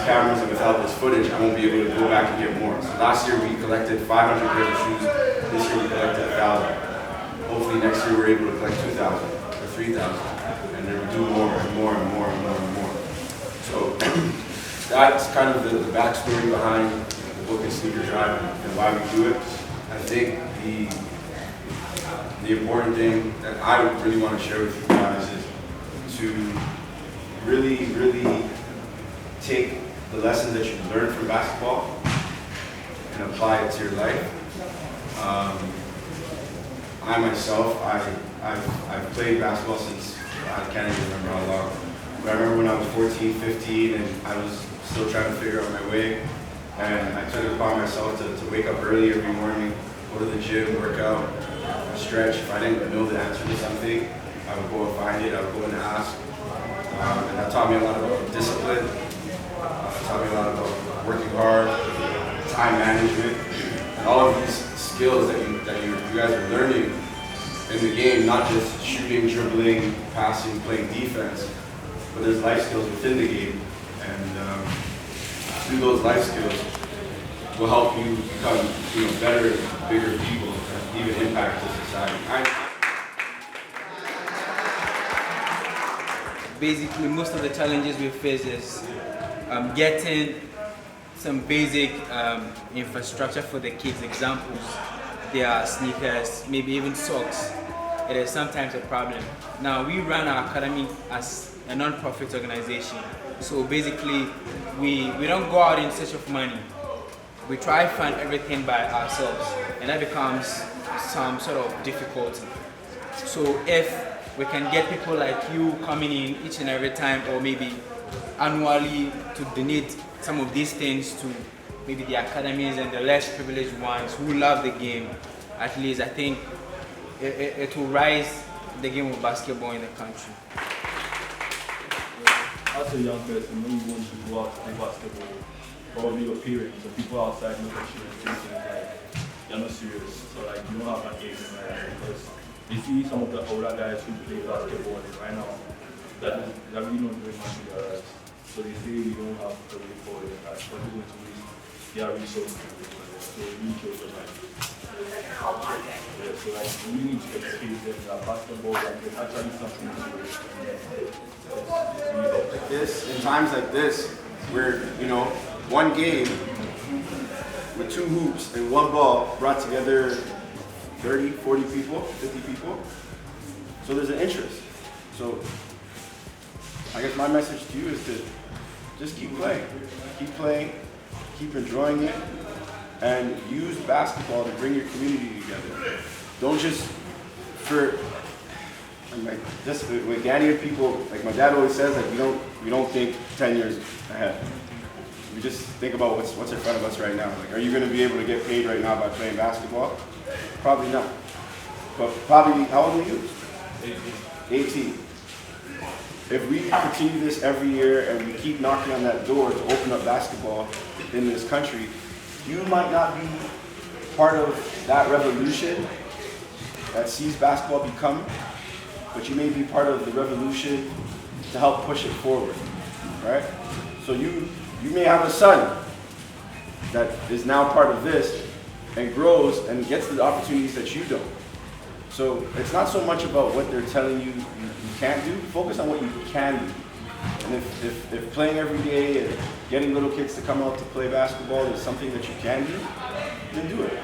cameras and without this footage, I won't be able to go back and get more. So last year we collected 500 pairs of shoes. This year we collected 1,000. Hopefully next year we're able to collect 2,000 or 3,000, and then we do more and more and more and more and more. So that's kind of the backstory behind the book and sneaker drive and why we do it. I think the important thing that I really want to share with you guys is to really take the lessons that you learned from basketball and apply it to your life. I myself, I've played basketball since I can't even remember how long. But I remember when I was 14, 15, and I was still trying to figure out my way. And I took it upon myself to wake up early every morning, go to the gym, work out, stretch. If I didn't know the answer to something, I would go and find it, I would go and ask. And that taught me a lot about discipline. It taught me a lot about working hard, time management, and all of these skills that you guys are learning in the game, not just shooting, dribbling, passing, playing defense, but there's life skills within the game. And through those life skills will help you become better, bigger people and even impact the society. Basically, most of the challenges we face is getting some basic infrastructure for the kids. Examples, their sneakers, maybe even socks. It is sometimes a problem. Now, we run our academy as a non-profit organization. So basically, we don't go out in search of money. We try to fund everything by ourselves, and that becomes some sort of difficulty. So if we can get people like you coming in each and every time, or maybe annually, to donate some of these things to maybe the academies and the less privileged ones who love the game, at least I think it will rise the game of basketball in the country. As a young person, when you want to go out to play basketball, probably your parents or people outside look at you and think like you're not serious, so like you don't have an aim in life, because you see some of the older guys who play basketball right now that really not doing much in their lives. So they say you don't have a way forward in life, but you're going to waste their resources. So you need to life. Yeah, so like you need to educate them that basketball is actually something Like this, in times like this, where one game with 2 hoops and 1 ball brought together 30, 40 people, 50 people. So there's an interest. So I guess my message to you is to just keep playing, keep enjoying it, and use basketball to bring your community together. Don't just with Ghanaian people, like my dad always says, like we don't think 10 years ahead. We just think about what's in front of us right now. Like, are you going to be able to get paid right now by playing basketball? Probably not. But probably, how old are you? 18. If we continue this every year and we keep knocking on that door to open up basketball in this country, you might not be part of that revolution that sees basketball become, but you may be part of the revolution to help push it forward, right? So you may have a son that is now part of this and grows and gets the opportunities that you don't. So it's not so much about what they're telling you can't do, focus on what you can do. And if playing every day and getting little kids to come out to play basketball is something that you can do, then do it.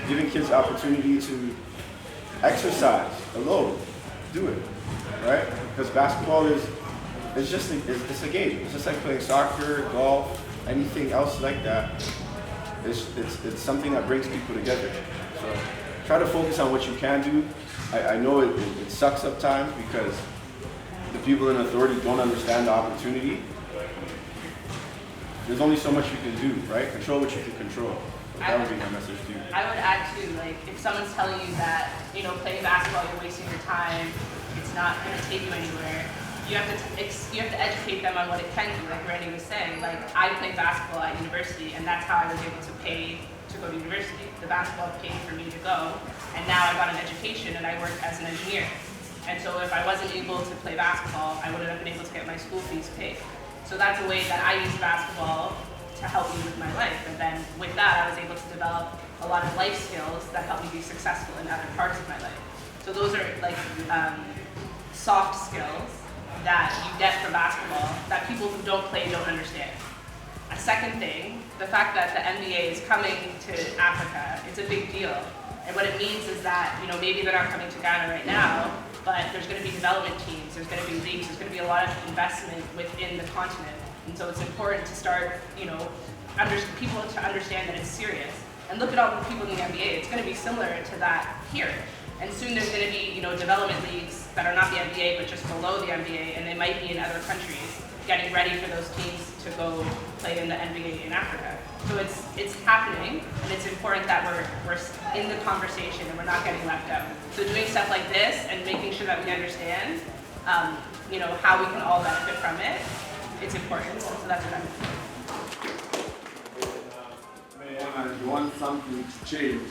Giving kids the opportunity to exercise alone, do it, right? Because basketball it's a game. It's just like playing soccer, golf, anything else like that. It's something that brings people together. So try to focus on what you can do. I know it sucks sometimes because the people in authority don't understand the opportunity. There's only so much you can do, right? Control what you can control. So that would be my message to you. I would add too, like if someone's telling you that, playing basketball, you're wasting your time, it's not going to take you anywhere, you have to educate them on what it can do. Like Randy was saying, like I played basketball at university, and that's how I was able to pay to go to university. The basketball paid for me to go, and now I got an education and I work as an engineer. And so if I wasn't able to play basketball, I wouldn't have been able to get my school fees paid. So that's a way that I use basketball to help me with my life. And then with that, I was able to develop a lot of life skills that help me be successful in other parts of my life. So those are like soft skills that you get from basketball that people who don't play don't understand. A second thing, the fact that the NBA is coming to Africa, it's a big deal. And what it means is that, maybe they're not coming to Ghana right now, but there's going to be development teams, there's going to be leagues, there's going to be a lot of investment within the continent. And so it's important to start, people to understand that it's serious. And look at all the people in the NBA, it's going to be similar to that here. And soon there's going to be, development leagues that are not the NBA, but just below the NBA, and they might be in other countries, getting ready for those teams to go play in the NBA in Africa. So it's happening, and it's important that we're in the conversation and we're not getting left out. So doing stuff like this and making sure that we understand, how we can all benefit from it, it's important. So that's what I'm doing. And you want something to change,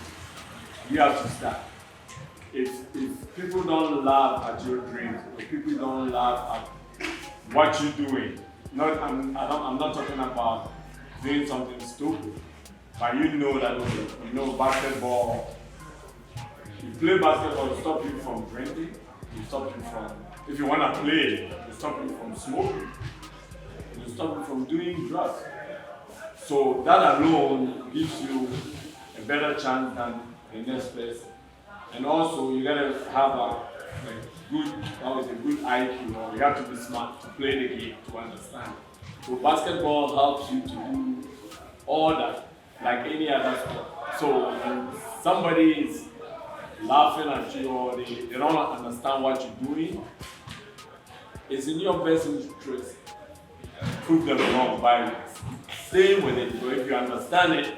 you have to start. If people don't laugh at your dreams, if people don't laugh at what you're doing, I'm not talking about doing something stupid, but you know that, basketball, you play basketball, it stops you from drinking, it stops you from, if you want to play, it stops you from smoking, it stops you from doing drugs. So that alone gives you a better chance than the next person. And also, you gotta have a good IQ, or you have to be smart to play the game, to understand. So basketball helps you to do all that, like any other sport. So when somebody is laughing at you or they don't understand what you're doing, it's in your best interest to prove them wrong by staying with it. So if you understand it,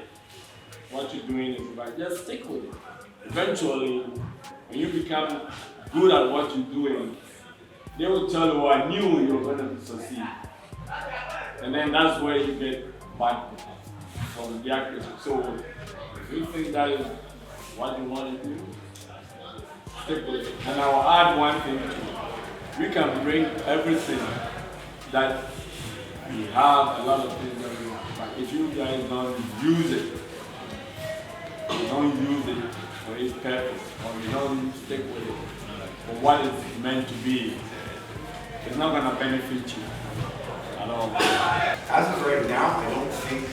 what you're doing is right, just stick with it. Eventually, when you become good at what you're doing, they will tell you, I knew you were going to succeed. And then that's where you get back from the accuracy. So if you think that is what you want to do, stick with it. And I'll add one thing to it. We can bring everything that we have, a lot of things that we have. But if you guys don't use it, you don't use it for its purpose, or you don't stick with it for what it's meant to be, it's not going to benefit you at all. As of right now, I don't think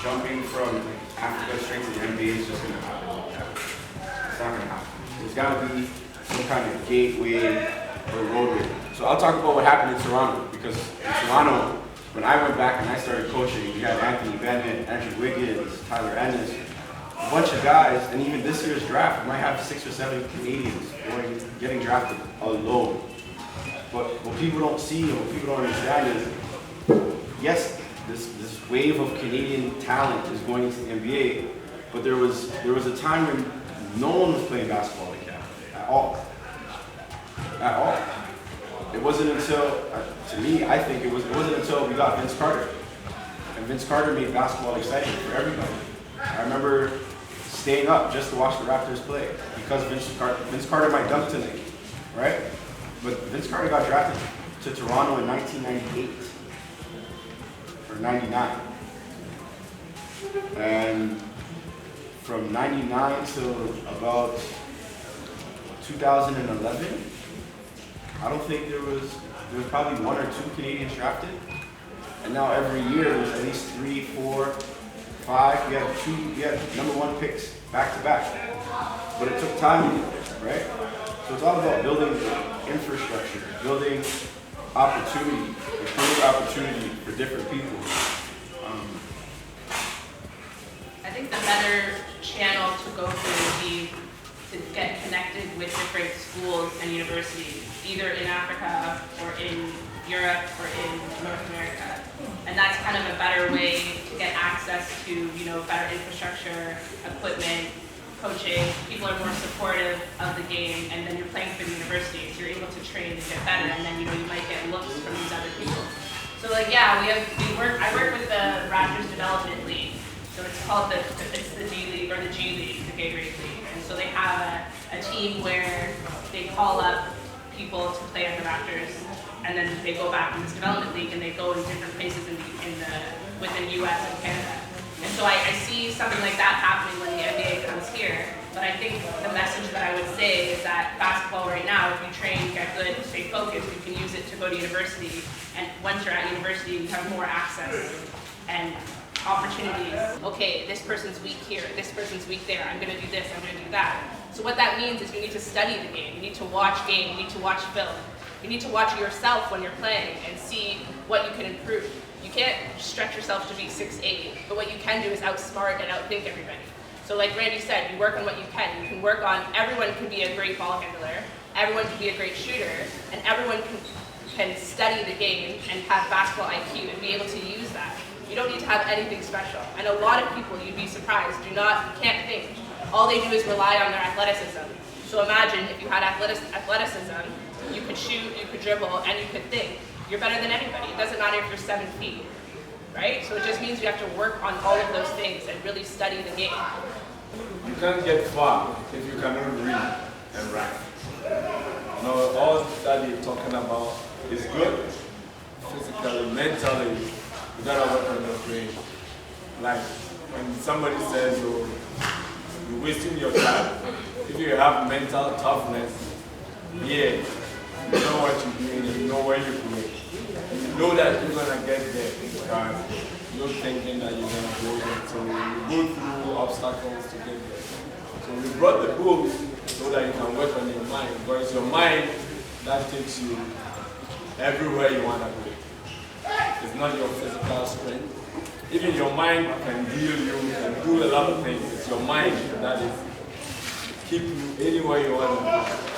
jumping from Africa straight to the NBA is just going to happen. It's not going to happen. There's got to be some kind of gateway or roadway. So I'll talk about what happened in Toronto, because in Toronto, when I went back and I started coaching, we had Anthony Bennett, Andrew Wiggins, Tyler Ennis, a bunch of guys, and even this year's draft, we might have 6 or 7 Canadians getting drafted alone. But what people don't see and what people don't understand is, yes, this wave of Canadian talent is going to the NBA, but there was a time when no one was playing basketball like that at all. At all. It wasn't until, to me, I think it wasn't until we got Vince Carter. And Vince Carter made basketball exciting for everybody. I remember staying up just to watch the Raptors play because Vince Carter might dunk tonight, right? But Vince Carter got drafted to Toronto in 1998 or 99. And from 99 till about 2011, I don't think there was probably 1 or 2 Canadians drafted. And now every year there's at least 3, 4, 5. We had #1 picks back to back. But it took time to get there, right? So it's all about building infrastructure, building opportunity, creating opportunity for different people. I think the better channel to go through would be to get connected with different schools and universities, either in Africa or in Europe or in North America. And that's kind of a better way to get access to, better infrastructure, equipment, coaching. People are more supportive of the game, and then you're playing for the university, so you're able to train and get better, and then you might get looks from these other people. So I work with the Raptors Development League. So it's called the D League or the G League, the Gatorade League. And so they have a team where they call up people to play under Raptors, and then they go back in this development league and they go in different places within U.S. and Canada. And so I see something like that happening when the NBA comes here. But I think the message that I would say is that basketball right now, if you train, get good, stay focused, you can use it to go to university. And once you're at university, you have more access and opportunities. Okay, this person's weak here, this person's weak there, I'm gonna do this, I'm gonna do that. So what that means is you need to study the game, you need to watch game, you need to watch film. You need to watch yourself when you're playing and see what you can improve. You can't stretch yourself to be 6'8", but what you can do is outsmart and outthink everybody. So like Randy said, you work on what you can. You can work on, everyone can be a great ball handler, everyone can be a great shooter, and everyone can study the game and have basketball IQ and be able to use that. You don't need to have anything special. And a lot of people, you'd be surprised, can't think. All they do is rely on their athleticism. So imagine if you had athleticism, you could shoot, you could dribble, and you could think. You're better than anybody. It doesn't matter if you're 7 feet, right? So it just means you have to work on all of those things and really study the game. You can't get far if you cannot read and write. No, all that you're talking about is good. Physically, mentally, you gotta work on your brain. Like when somebody says, oh, you're wasting your time, if you have mental toughness, yeah, you know what you're doing, you know where you're going. You know that you're gonna get there, but you're thinking that you're gonna go there. So you go through obstacles to get there. So we brought the book so that you can work on your mind, but it's your mind that takes you everywhere you wanna go. It's not your physical strength. Even your mind can heal you, can do a lot of things. It's your mind that is keep you anywhere you wanna go.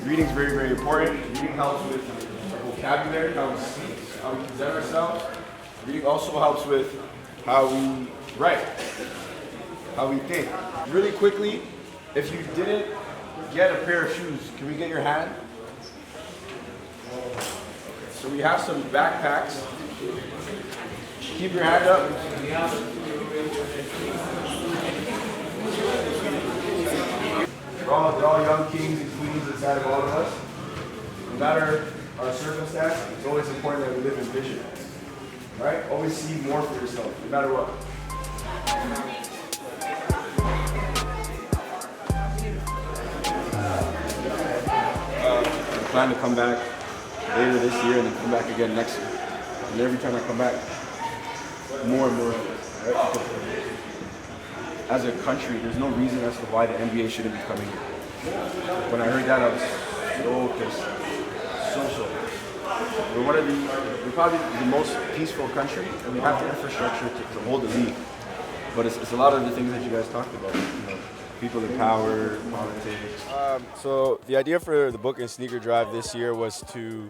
Reading is very, very important. Reading helps with vocabulary, how we present ourselves. Reading also helps with how we write, how we think. Really quickly, if you didn't get a pair of shoes, can we get your hand? So we have some backpacks. Keep your hand up. We're all young kings and queens inside of all of us. No matter our circumstance, it's always important that we live in vision. Right? Always see more for yourself, no matter what. I plan to come back later this year and then come back again next year. And every time I come back, more and more. Right? Because as a country, there's no reason as to why the NBA shouldn't be coming here. When I heard that, I was so pissed. So. We're probably the most peaceful country, and we have the infrastructure to hold the league. But it's a lot of the things that you guys talked about. You know, people in power, politics. So the idea for the book and sneaker drive this year was to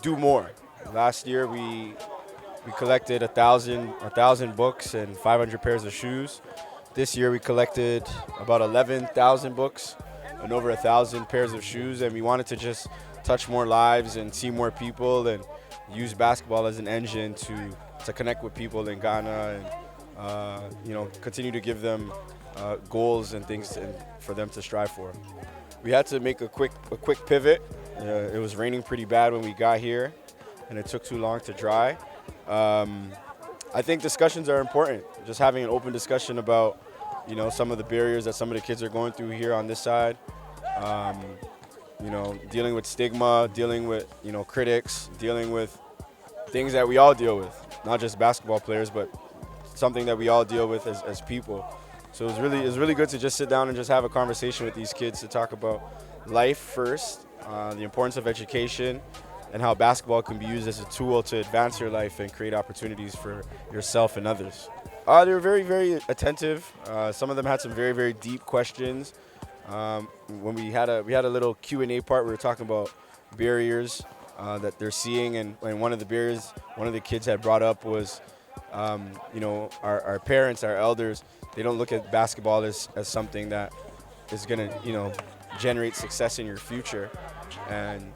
do more. Last year we collected 1,000 books and 500 pairs of shoes. This year we collected about 11,000 books and over 1,000 pairs of shoes, and we wanted to just touch more lives and see more people and use basketball as an engine to connect with people in Ghana and continue to give them goals and things for them to strive for. We had to make a quick pivot. It was raining pretty bad when we got here, and it took too long to dry. I think discussions are important. Just having an open discussion about, some of the barriers that some of the kids are going through here on this side. Dealing with stigma, dealing with, critics, dealing with things that we all deal with, not just basketball players, but something that we all deal with as people. So it was really good to just sit down and just have a conversation with these kids to talk about life first, the importance of education, and how basketball can be used as a tool to advance your life and create opportunities for yourself and others. They were very, very attentive. Some of them had some very, very deep questions. When we had a little Q&A part, we were talking about barriers that they're seeing, and one of the barriers one of the kids had brought up was, our parents, our elders, they don't look at basketball as something that is going to, generate success in your future. And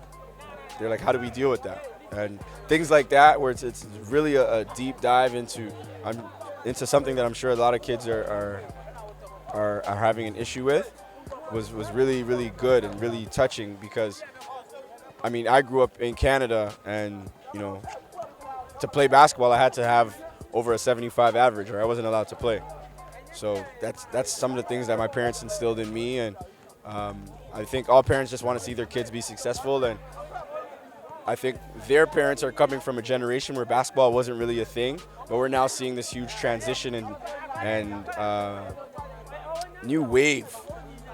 they're like, how do we deal with that? And things like that, where it's really a deep dive into something that I'm sure a lot of kids are having an issue with, was really, really good and really touching, because I grew up in Canada, and to play basketball I had to have over a 75 average or I wasn't allowed to play. So that's some of the things that my parents instilled in me, and I think all parents just want to see their kids be successful. And I think their parents are coming from a generation where basketball wasn't really a thing, but we're now seeing this huge transition and new wave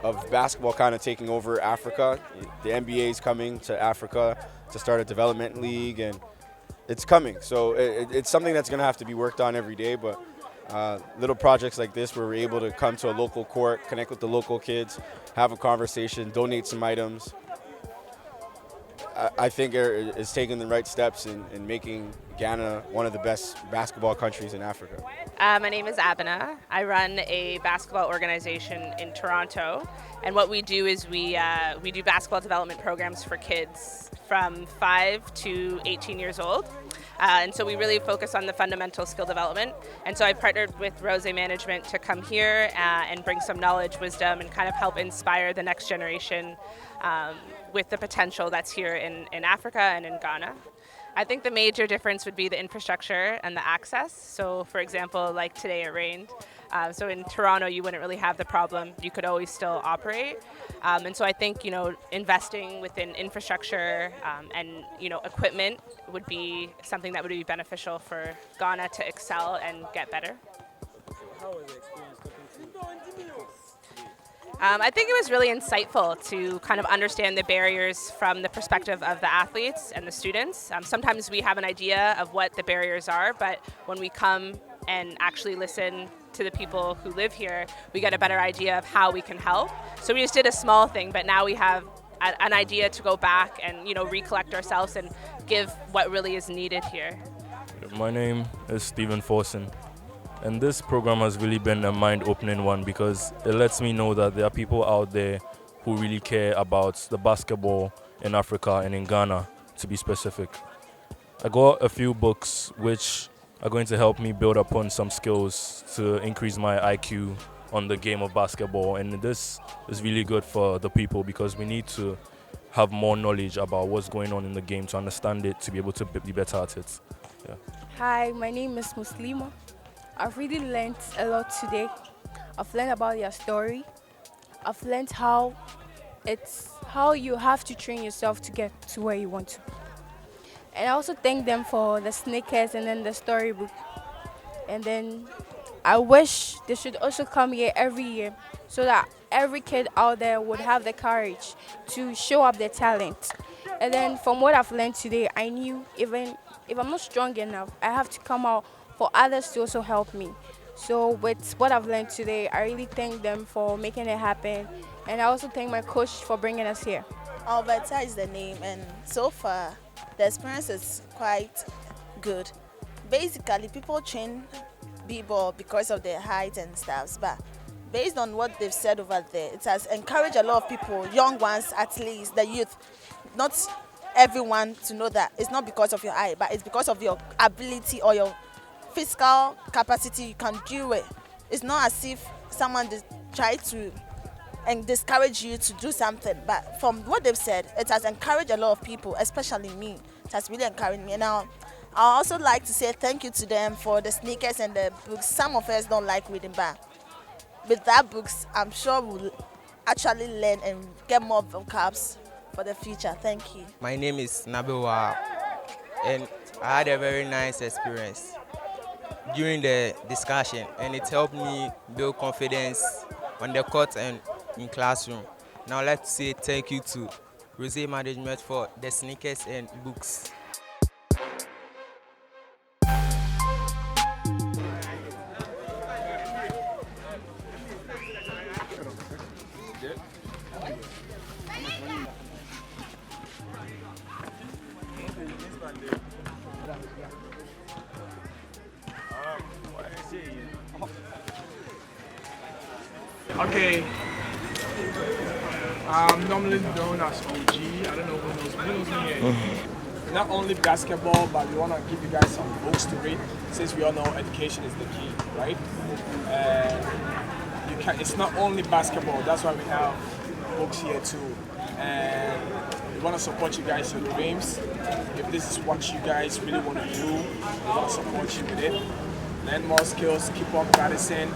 of basketball kind of taking over Africa. The NBA is coming to Africa to start a development league, and it's coming. So it's something that's going to have to be worked on every day, but little projects like this where we're able to come to a local court, connect with the local kids, have a conversation, donate some items, I think is taking the right steps in making Ghana one of the best basketball countries in Africa. My name is Abena. I run a basketball organization in Toronto, and what we do is we do basketball development programs for kids from 5 to 18 years old. And so we really focus on the fundamental skill development. And so I partnered with Rozaay Management to come here and bring some knowledge, wisdom, and kind of help inspire the next generation with the potential that's here in Africa and in Ghana. I think the major difference would be the infrastructure and the access. So for example, like today it rained. So in Toronto, you wouldn't really have the problem. You could always still operate. And so I think, investing within infrastructure and, equipment would be something that would be beneficial for Ghana to excel and get better. How was the experience talking to you? I think it was really insightful to kind of understand the barriers from the perspective of the athletes and the students. Sometimes we have an idea of what the barriers are, but when we come and actually listen to the people who live here, we get a better idea of how we can help. So we just did a small thing, but now we have an idea to go back and recollect ourselves and give what really is needed here. My name is Stephen Forson, and this program has really been a mind-opening one because it lets me know that there are people out there who really care about the basketball in Africa and in Ghana, to be specific. I got a few books which are going to help me build upon some skills to increase my IQ on the game of basketball, and this is really good for the people because we need to have more knowledge about what's going on in the game to understand it, to be able to be better at it. Yeah. Hi, my name is Muslima. I've really learned a lot today. I've learned about their story. I've learned how you have to train yourself to get to where you want to. And I also thank them for the sneakers and then the storybook. And then I wish they should also come here every year so that every kid out there would have the courage to show up their talent. And then from what I've learned today, I knew even if I'm not strong enough, I have to come out for others to also help me. So with what I've learned today, I really thank them for making it happen. And I also thank my coach for bringing us here. Alberta is the name, and so far the experience is quite good. Basically, people train b-ball because of their height and stuff, but based on what they've said over there, it has encouraged a lot of people, young ones at least, the youth, not everyone to know that it's not because of your height, but it's because of your ability or your physical capacity. You can do it. It's not as if someone tried to discourage you to do something, but from what they've said, it has encouraged a lot of people, especially me. It has really encouraged me. Now, I also like to say thank you to them for the sneakers and the books. Some of us don't like reading, but with that books, I'm sure we'll actually learn and get more vocabs for the future. Thank you. My name is Nabewa, and I had a very nice experience. during the discussion, and it helped me build confidence on the court and in classroom. Now I'd like to say thank you to Rozaay Management for the sneakers and books. Okay. I'm normally known as OG. I don't know who knows me here. Not only basketball, but we want to give you guys some books to read, since we all know education is the key, right? It's not only basketball. That's why we have books here too. And we want to support you guys in your dreams. If this is what you guys really want to do, we want to support you with it. Learn more skills, keep on practicing,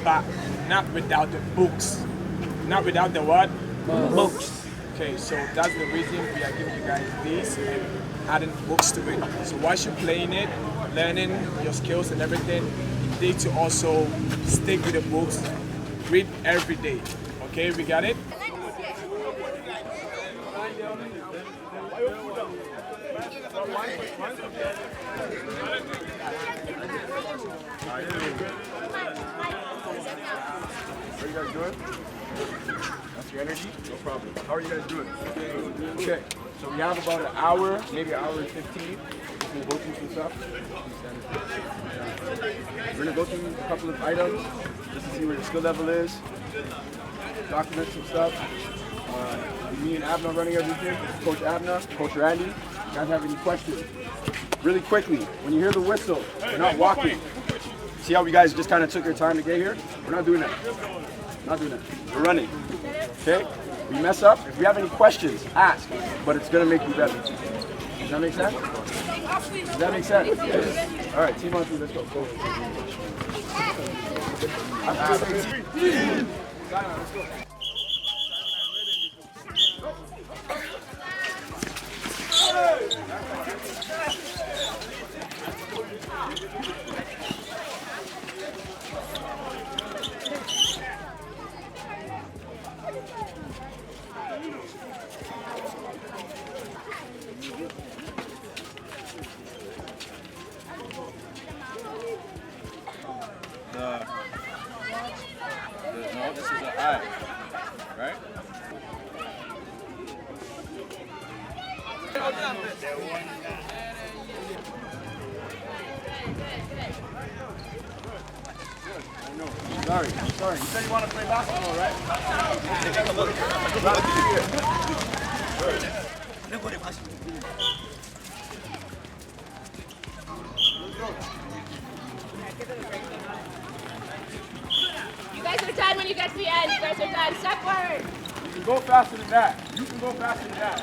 but not without the books. Not without the what? Books. Okay, so that's the reason we are giving you guys this and adding books to it. So once you're playing it, learning your skills and everything, you need to also stick with the books, read every day. Okay, we got it? How are you guys doing? That's your energy? No problem. How are you guys doing? Okay, so we have about an hour, maybe an hour and 15. We'll go through some stuff. We're going to go through a couple of items just to see where your skill level is. Document some stuff. Me and Abner running everything. Coach Abner, Coach Randy. You guys have any questions? Really quickly, when you hear the whistle, you're not walking. See how you guys just kind of took your time to get here? We're not doing that. Not doing that. We're running. Okay? We mess up. If we have any questions, ask. But it's going to make you better. Does that make sense? Does that make sense? Yes. All right, team on 3, let's go. Go. Let's go. No, this is an I, right? I know. Sorry. You said you want to play basketball, right? You guys are done when you get to the end. You guys are done. Step forward. You can go faster than that. You can go faster than that.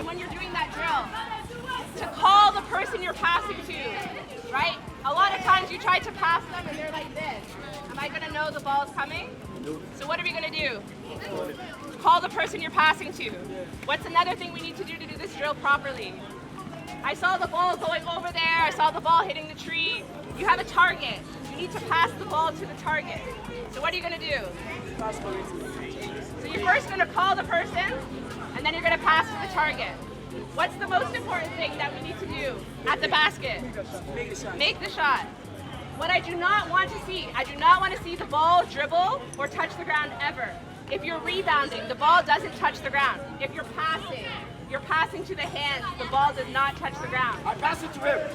When you're doing that drill, to call the person you're passing to, right? A lot of times you try to pass them and they're like this. Am I gonna know the ball's coming? So what are we gonna do? Call the person you're passing to. What's another thing we need to do this drill properly? I saw the ball going over there. I saw the ball hitting the tree. You have a target. You need to pass the ball to the target. So what are you gonna do? So you're first gonna call the person, and then you're gonna pass to the target. What's the most important thing that we need to do at the basket? Make the shot. What I do not want to see, I do not want to see the ball dribble or touch the ground ever. If you're rebounding, the ball doesn't touch the ground. If you're passing to the hands, the ball does not touch the ground. I pass it to him.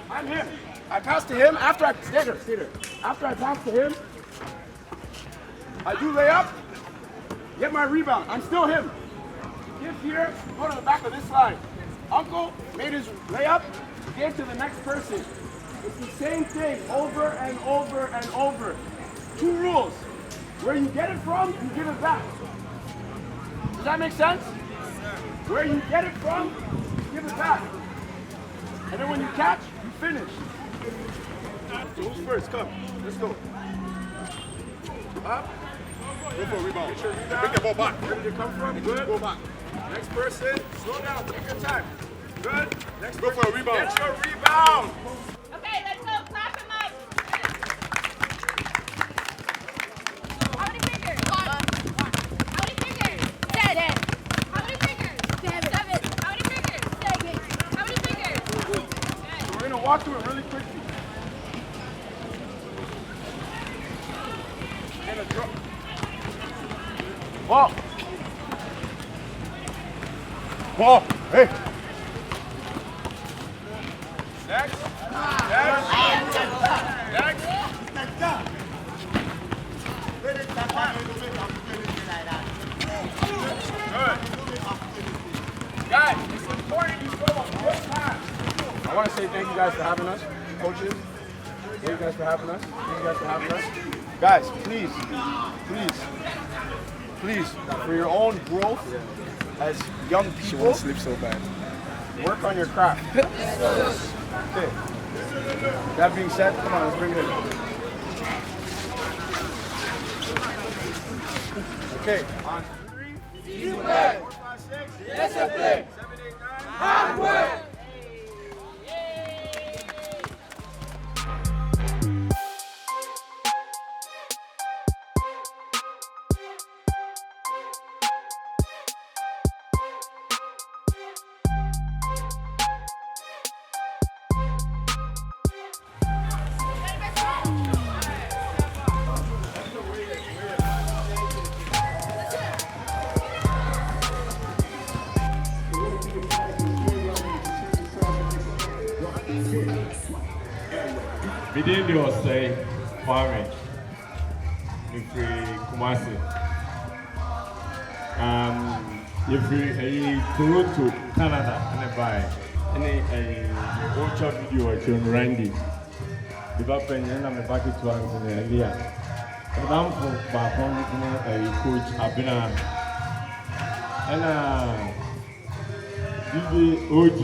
I'm him. I pass to him after I stay there. After I pass to him, I do layup, get my rebound. I'm still him. Give here, go to the back of this slide. Uncle made his layup, gave to the next person. It's the same thing over and over and over. 2 rules. Where you get it from, you give it back. Does that make sense? Where you get it from, you give it back. And then when you catch, you finish. So who's first? Come, let's go. Up. Go for a rebound. Get your rebound. Bring the ball back. Where did it come from? Good. Go back. Next person, slow down, take your time. Good. Next go for a rebound. Get your rebound. Okay, let's go. Clap him up. How many fingers? One. How many fingers? 10. How many fingers? 7. How many fingers? 6. How many fingers? So we're gonna walk through it really quickly. And a drop. Ball. Ball. Hey. Next. Good. Guys, it's important you go on good time. I want to say thank you guys for having us. Coaches, thank you guys for having us. Thank you guys for having us. Guys, please, for your own growth as young people, She wants to sleep so bad. work on your craft. Okay. That being said, come on, let's bring it in. Okay, on 3, 4, 5, 6, discipline. 7, 8, 9, hard work. Within the Rozaay farming, if we Kumasi, if we go to Canada and buy any watch video at your Randy, developing and I'm back to us in the area. And I'm from a coach Abina and OG.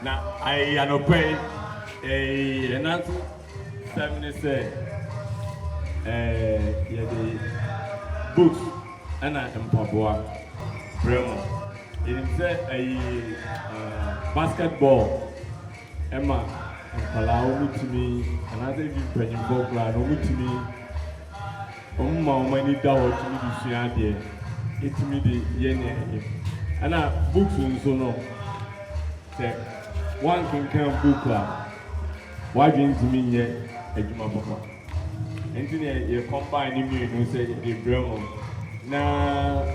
Now I am paying. And that's 70 say, the books and I am Papua Bremo. It is a basketball, Emma, and Palau to me, and I think you bring your book, to me. Many dollars to me to see idea. It's me the yen. And I books and so no. One can come book. Why didn't you mean yet a Juma Papa? And then you combine me and say the Bremo. Now,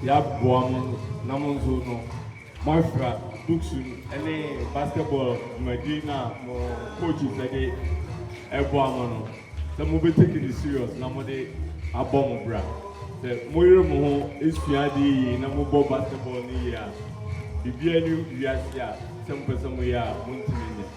Yabwam, Namonzo, my friend, books, any basketball, Medina, coaches like a Buamano. Some will be taking it serious, Namode, a bomb bra. The Moiro is Fiadi, Namobo basketball in the year. The BNU, yes, some person we are, 1 minute.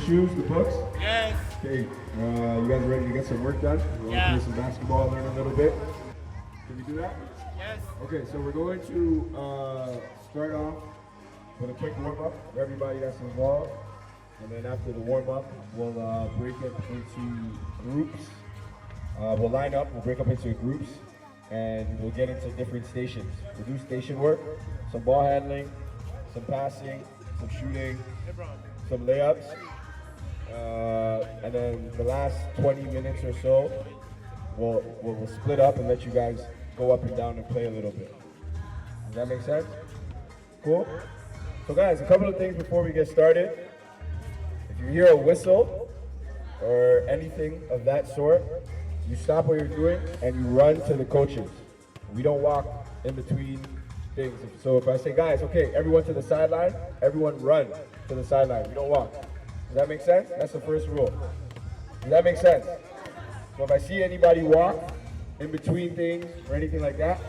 Shoes, the books? Yes. Okay, you guys ready to get some work done? We're going to play some basketball, learn a little bit. Can we do that? Yes. Okay, so we're going to start off with a quick warm-up for everybody that's involved. And then after the warm-up, we'll break it into groups. We'll line up, we'll break up into groups, and we'll get into different stations. We'll do station work, some ball handling, some passing, some shooting, some layups. And then the last 20 minutes or so, we'll split up and let you guys go up and down and play a little bit. Does that make sense? Cool? So guys, a couple of things before we get started. If you hear a whistle or anything of that sort, you stop what you're doing and you run to the coaches. We don't walk in between things. So if I say, guys, okay, everyone to the sideline, everyone run to the sideline. We don't walk. Does that make sense? That's the first rule. Does that make sense? So if I see anybody walk in between things or anything like that,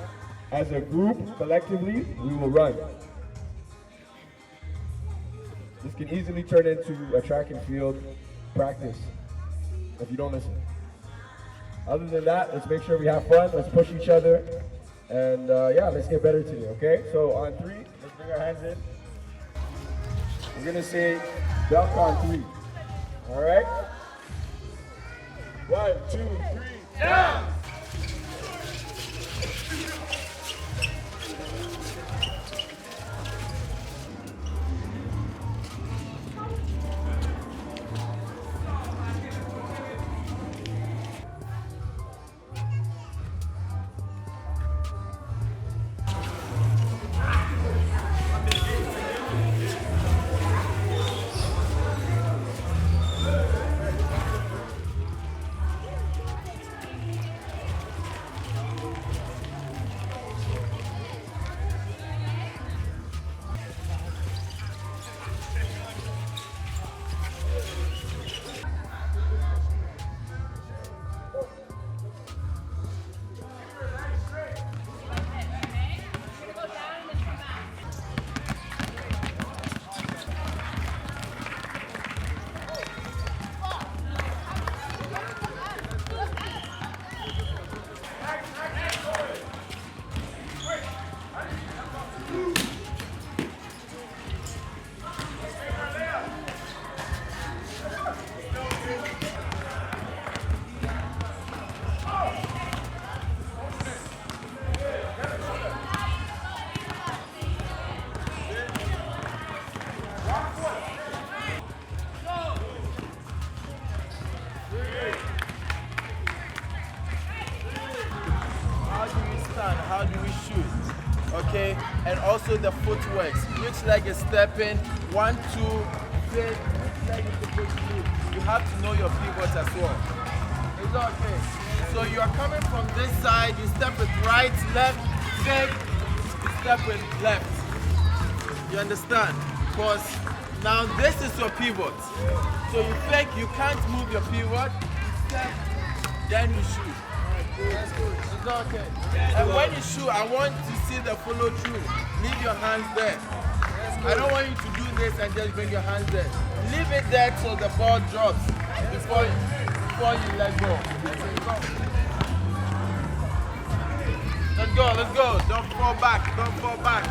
as a group, collectively, we will run. This can easily turn into a track and field practice if you don't listen. Other than that, let's make sure we have fun, let's push each other, and yeah, let's get better today, okay? So on 3, let's bring our hands in. We're gonna say dunk on 3, all right? 1, 2, 3, down! How do we shoot? Okay, and also the footwork. Which leg is stepping? 1, 2, fake. Which leg is supposed to move? You have to know your pivots as well. Is that okay? So you are coming from this side. You step with right, left, fake. You step with left. You understand? Because now this is your pivot. So you fake. You can't move your pivot. You step, then you shoot. That's good. Is that okay? And when you shoot, I want to see the follow through. Leave your hands there. I don't want you to do this and just bring your hands there. Leave it there till the ball drops before you let go. Let's go, let's go. Don't fall back, don't fall back.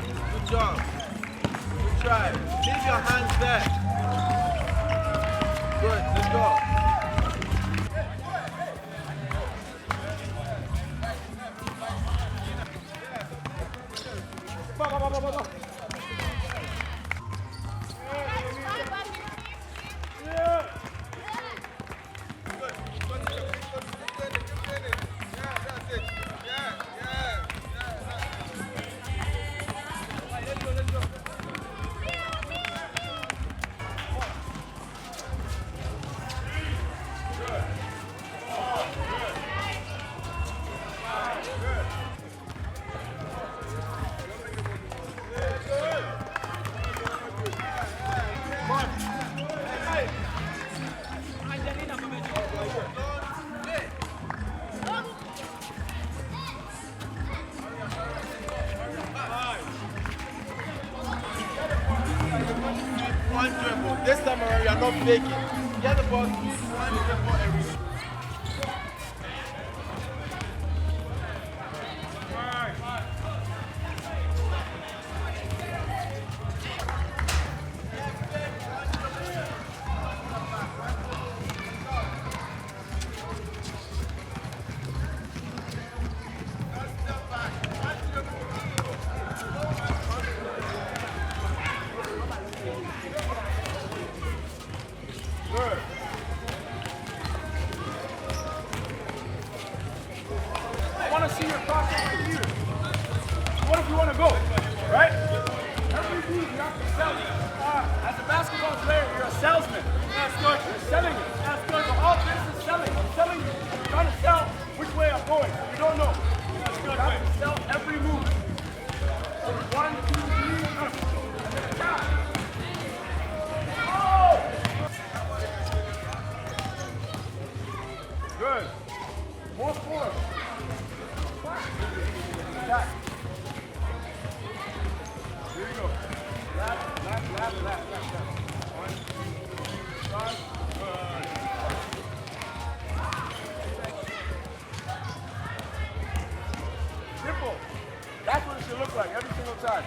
Good job. Good try. Leave your hands there. Good, let's go. One dribble. This time around, you are not faking. Get the ball, use one dribble every. You have to sell it. As a basketball player, you're a salesman. That's good. You're selling it. That's good. So all this is selling. I'm selling you. I'm trying to sell which way I'm going. You don't know. That's good. You have to sell every move. So 1, 2, 3, and then attack. Oh! Good. More forward. Attack. Here you go. Left, left, left, left, left, left. 1, 2, 3, 5. Good. Simple. That's what it should look like every single time.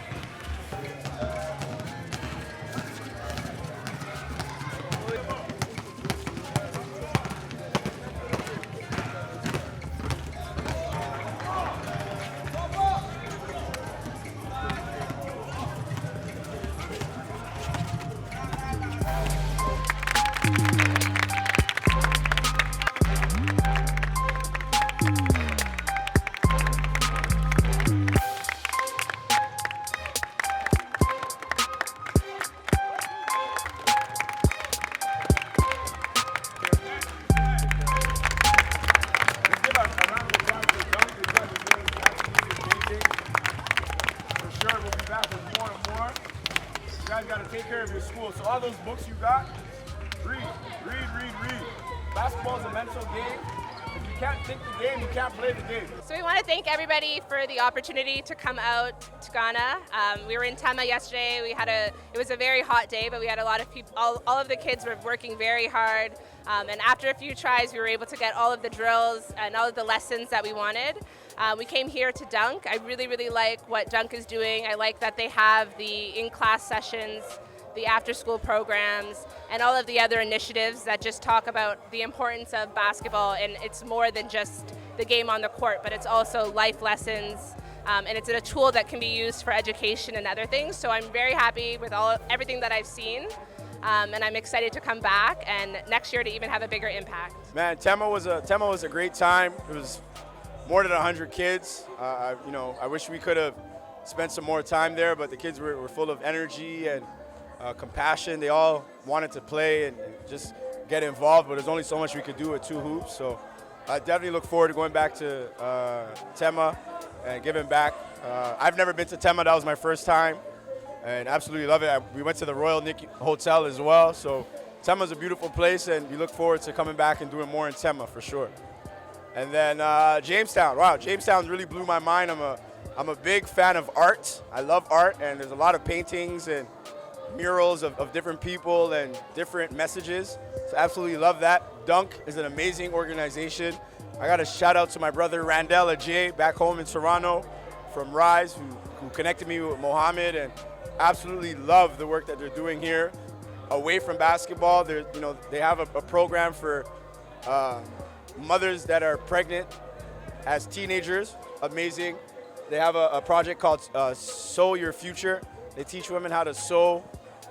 Take care of your school. So all those books you got, read. Basketball is a mental game. If you can't think the game, you can't play the game. So we want to thank everybody for the opportunity to come out to Ghana. We were in Tema yesterday. It was a very hot day, but we had a lot of people. All of the kids were working very hard. And after a few tries, we were able to get all of the drills and all of the lessons that we wanted. We came here to Dunk. I really like what Dunk is doing. I like that they have the in-class sessions, the after-school programs, and all of the other initiatives that just talk about the importance of basketball. And it's more than just the game on the court, but it's also life lessons. And it's a tool that can be used for education and other things. So I'm very happy with everything that I've seen. And I'm excited to come back and next year to even have a bigger impact. Man, Tema was a great time. It was more than 100 kids. I wish we could have spent some more time there, but the kids were full of energy and compassion. They all wanted to play and just get involved, but there's only so much we could do with 2 hoops. So I definitely look forward to going back to Tema and giving back. I've never been to Tema. That was my first time, and absolutely love it. We went to the Royal Nick Hotel as well. So Tema's a beautiful place, and we look forward to coming back and doing more in Tema for sure. And then Jamestown. Wow, Jamestown really blew my mind. I'm a big fan of art. I love art, and there's a lot of paintings and murals of different people and different messages. So absolutely love that. Dunk is an amazing organization. I got a shout out to my brother Randall Ajay back home in Toronto from Rise, who connected me with Mohammed, and absolutely love the work that they're doing here. Away from basketball, they have a program for mothers that are pregnant as teenagers. Amazing. They have a project called Sow Your Future. They teach women how to sew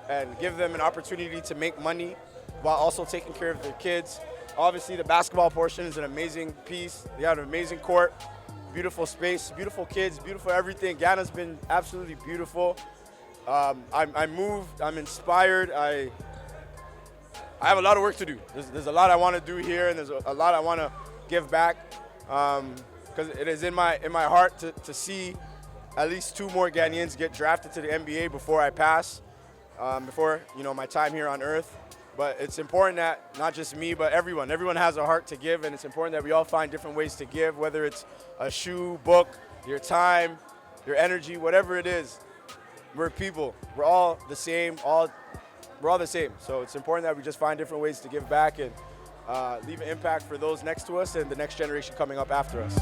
and give them an opportunity to make money while also taking care of their kids. Obviously, the basketball portion is an amazing piece. They have an amazing court, beautiful space, beautiful kids, beautiful everything. Ghana's been absolutely beautiful. I'm moved, I'm inspired. I have a lot of work to do. There's a lot I want to do here, and there's a lot I want to give back, because it is in my heart to see at least 2 more Ghanaians get drafted to the NBA before I pass, before my time here on Earth. But it's important that not just me, but everyone has a heart to give, and it's important that we all find different ways to give, whether it's a shoe, book, your time, your energy, whatever it is. We're people. We're all the same. We're all the same. So it's important that we just find different ways to give back and leave an impact for those next to us and the next generation coming up after us.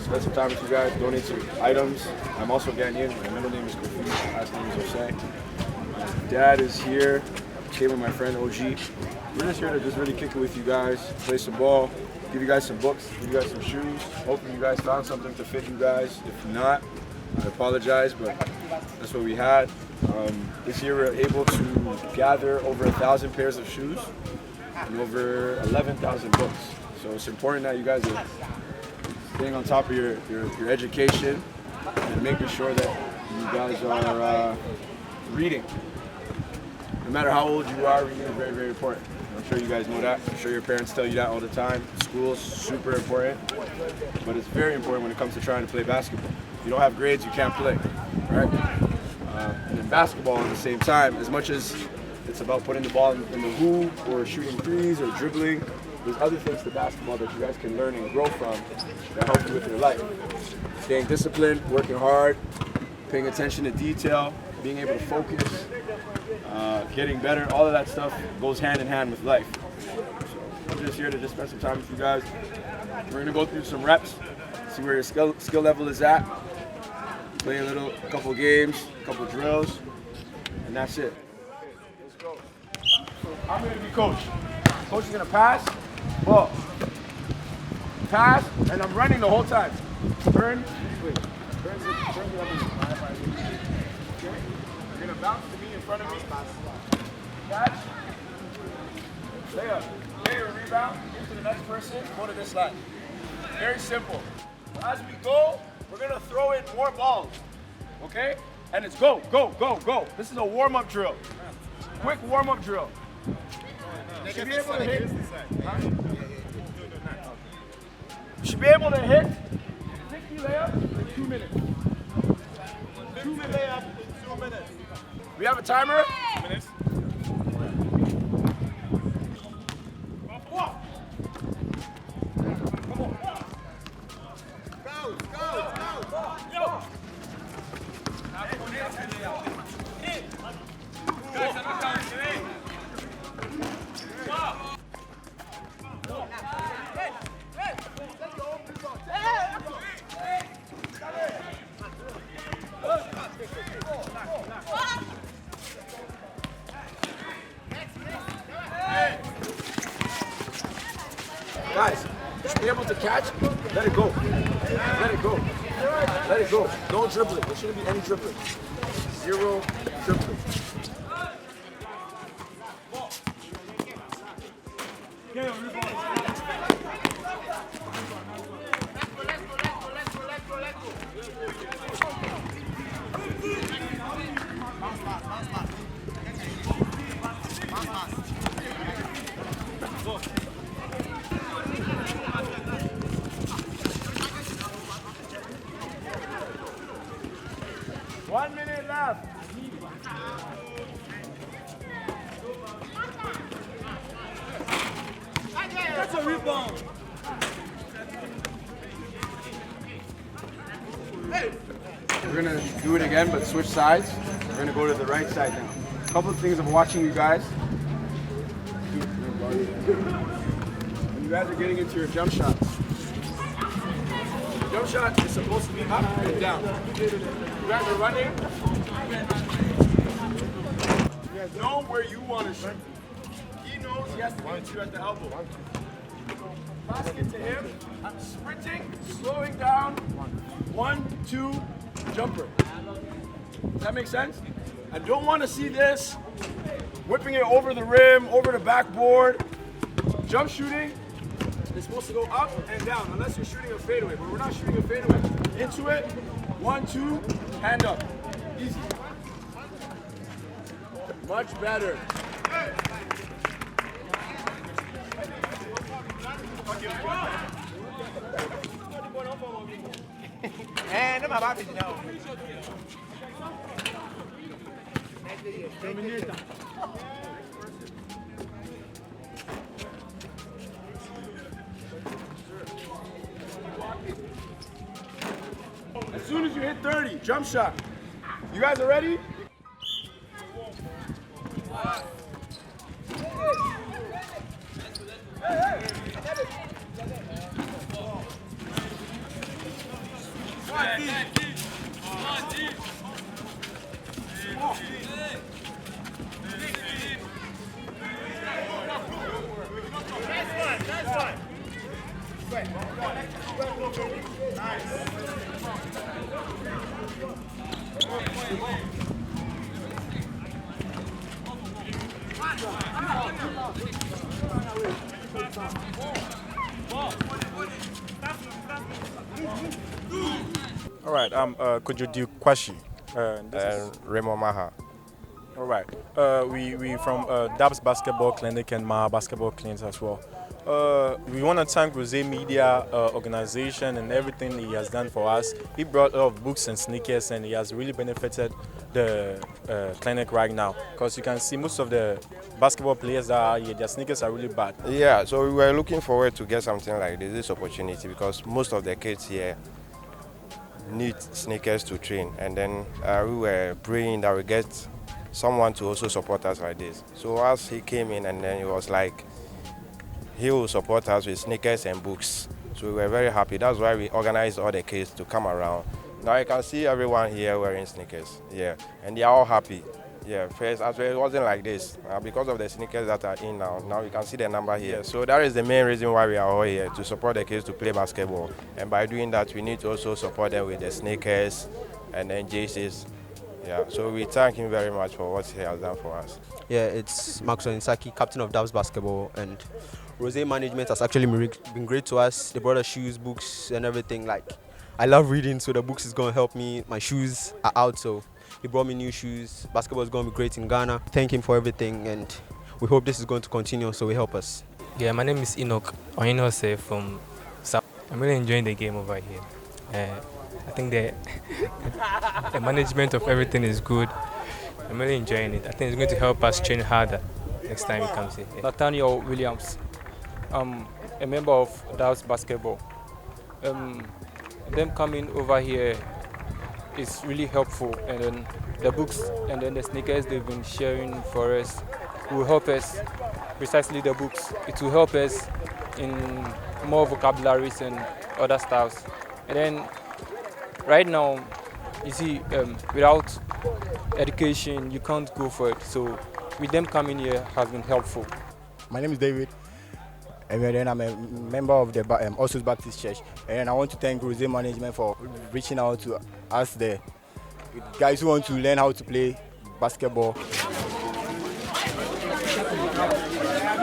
Spend some time with you guys, donate some items. I'm also Ghanaian. My middle name is Kofi, my last name is Rozaay. My dad is here. Came with my friend OG. we're just here to just really kick it with you guys, play some ball, give you guys some books, give you guys some shoes. Hopefully you guys found something to fit you guys. If not, I apologize, but that's what we had. This year we were able to gather over 1,000 pairs of shoes and over 11,000 books. So it's important that you guys are staying on top of your education and making sure that you guys are reading. No matter how old you are, reading is very, very important. I'm sure you guys know that. I'm sure your parents tell you that all the time. School's super important, but it's very important when it comes to trying to play basketball. If you don't have grades, you can't play, right? And in basketball at the same time, as much as it's about putting the ball in the hoop or shooting threes or dribbling, there's other things to basketball that you guys can learn and grow from that help you with your life. Staying disciplined, working hard, paying attention to detail, being able to focus, getting better, all of that stuff goes hand in hand with life. So I'm just here to just spend some time with you guys. We're gonna go through some reps, see where your skill level is at, play a couple games, a couple drills, and that's it. Let's go. I'm gonna be coach. Coach is gonna pass, ball, pass, and I'm running the whole time. Turn, switch. Turn it up. Okay? You're gonna bounce to me in front of me. Catch. Layup. Lay a rebound. Give to the next person. Go to this line. Very simple. As we go, we're gonna throw in more balls. Okay? And it's go, go, go, go. This is a warm-up drill. Quick warm-up drill. You should be able to hit. You should be able to hit 60 layups in 2 minutes. 2 minutes. Layup in 2 minutes. We have a timer. 2 minutes. Guys, you should be able to catch, let it go. Let it go. Let it go. No dribbling. There shouldn't be any dribbling. 0 dribbling. One minute left. That's a rebound. We're gonna do it again, but switch sides. We're gonna go to the right side now. A couple of things I'm watching you guys. When you guys are getting into your jump shots, the jump shot is supposed to be up and down. You guys are running. You guys know where you want to shoot. He knows he has to get you at the elbow. Pass it to him. I'm sprinting, slowing down. 1, 2, jumper. Does that make sense? I don't want to see this. Whipping it over the rim, over the backboard. Jump shooting is supposed to go up and down, unless you're shooting a fadeaway, but we're not shooting a fadeaway. Into it, 1, 2, hand up. Easy. Much better. And my baby now. As soon as you hit 30, jump shot. You guys are ready? All right, I'm Kojodu Kwashi. Remo Maha. All right, we from Dabs Basketball Clinic and Maha Basketball Clinic as well. We want to thank Rozaay Media organization and everything he has done for us. He brought a lot of books and sneakers, and he has really benefited the clinic right now. Because you can see most of the basketball players that are here, their sneakers are really bad. Yeah, so we were looking forward to get something like this opportunity, because most of the kids here need sneakers to train, and then we were praying that we get someone to also support us like this. So as he came in, and then he was like, he will support us with sneakers and books. So we were very happy. That's why we organized all the kids to come around. Now you can see everyone here wearing sneakers, yeah, and they are all happy. Yeah, first as well, it wasn't like this. Because of the sneakers that are in now you can see the number here. So that is the main reason why we are all here, to support the kids to play basketball. And by doing that, we need to also support them with the sneakers and then jerseys. Yeah, so we thank him very much for what he has done for us. Yeah, it's Maxwell Insaki, captain of Dabs Basketball, and Rozaay Management has actually been great to us. They brought us shoes, books, and everything. Like, I love reading, so the books is going to help me. My shoes are out, so he brought me new shoes. Basketball is going to be great in Ghana. Thank him for everything, and we hope this is going to continue, so he help us. Yeah, my name is Enoch Oyinose from South. I'm really enjoying the game over here. I think the management of everything is good. I'm really enjoying it. I think it's going to help us train harder next time he comes here. Nathaniel Williams. I'm a member of Dabs Basketball. Them coming over here is really helpful, and then the books and then the sneakers they've been sharing for us will help us, precisely the books. It will help us in more vocabularies and other styles. And then right now, you see, without education, you can't go for it. So with them coming here has been helpful. My name is David, and then I'm a member of the Osus Baptist Church. And I want to thank Rozaay Management for reaching out to us, the guys who want to learn how to play basketball.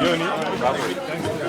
Thank you.